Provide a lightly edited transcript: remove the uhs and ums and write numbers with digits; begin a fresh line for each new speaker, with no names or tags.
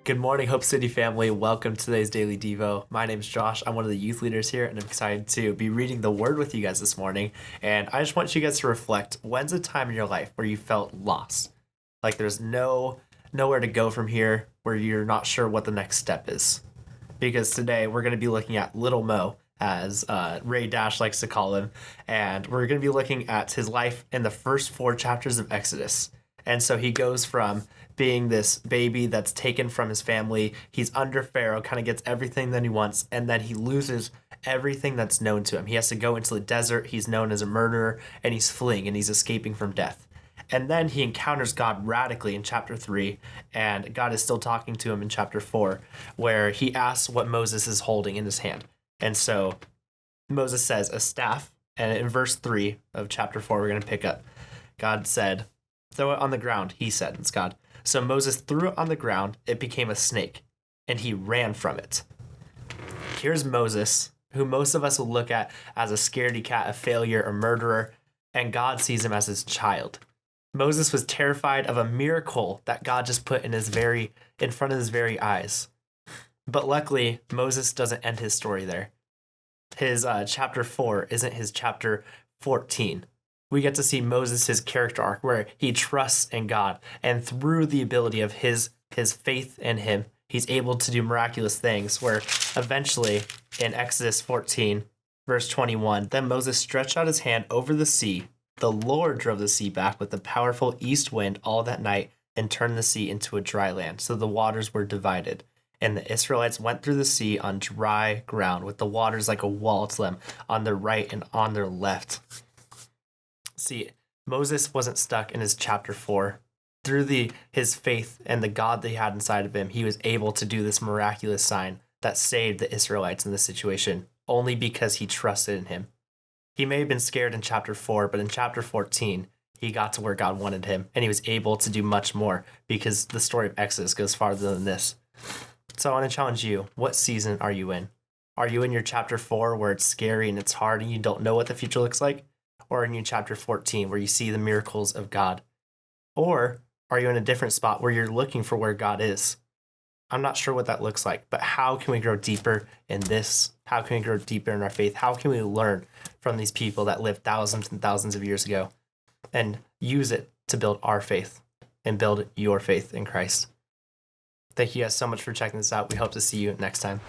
Good morning, Hope City family. Welcome to today's Daily Devo. My name is Josh. I'm one of the youth leaders here, and I'm excited to be reading the Word with you guys this morning. And I just want you guys to reflect, when's a time in your life where you felt lost? Like there's nowhere to go from here, where you're not sure what the next step is. Because today we're going to be looking at Little Mo, as Ray Dash likes to call him, and we're going to be looking at his life in the first 4 chapters of Exodus. And so he goes from being this baby that's taken from his family. He's under Pharaoh, kind of gets everything that he wants, and then he loses everything that's known to him. He has to go into the desert. He's known as a murderer, and he's fleeing, and he's escaping from death. And then he encounters God radically in chapter 3, and God is still talking to him in chapter 4, where he asks what Moses is holding in his hand. And so Moses says, a staff, and in verse 3 of chapter 4, we're going to pick up. God said, throw it on the ground, he said, it's God. So Moses threw it on the ground, it became a snake, and he ran from it. Here's Moses, who most of us will look at as a scaredy cat, a failure, a murderer, and God sees him as his child. Moses was terrified of a miracle that God just put in front of his very eyes. But luckily, Moses doesn't end his story there. His chapter 4 isn't his chapter 14. We get to see Moses, his character arc, where he trusts in God, and through the ability of his faith in him, he's able to do miraculous things, where eventually in Exodus 14, verse 21, then Moses stretched out his hand over the sea. The Lord drove the sea back with the powerful east wind all that night and turned the sea into a dry land, so the waters were divided. And the Israelites went through the sea on dry ground, with the waters like a wall to them on their right and on their left. See, Moses wasn't stuck in his chapter 4. Through his faith and the God that he had inside of him, he was able to do this miraculous sign that saved the Israelites in this situation, only because he trusted in him. He may have been scared in chapter 4, but in chapter 14, he got to where God wanted him, and he was able to do much more, because the story of Exodus goes farther than this. So I want to challenge you, what season are you in? Are you in your chapter 4 where it's scary and it's hard and you don't know what the future looks like? Or in your chapter 14 where you see the miracles of God? Or are you in a different spot where you're looking for where God is? I'm not sure what that looks like, but how can we grow deeper in this? How can we grow deeper in our faith? How can we learn from these people that lived thousands and thousands of years ago and use it to build our faith and build your faith in Christ? Thank you guys so much for checking this out. We hope to see you next time.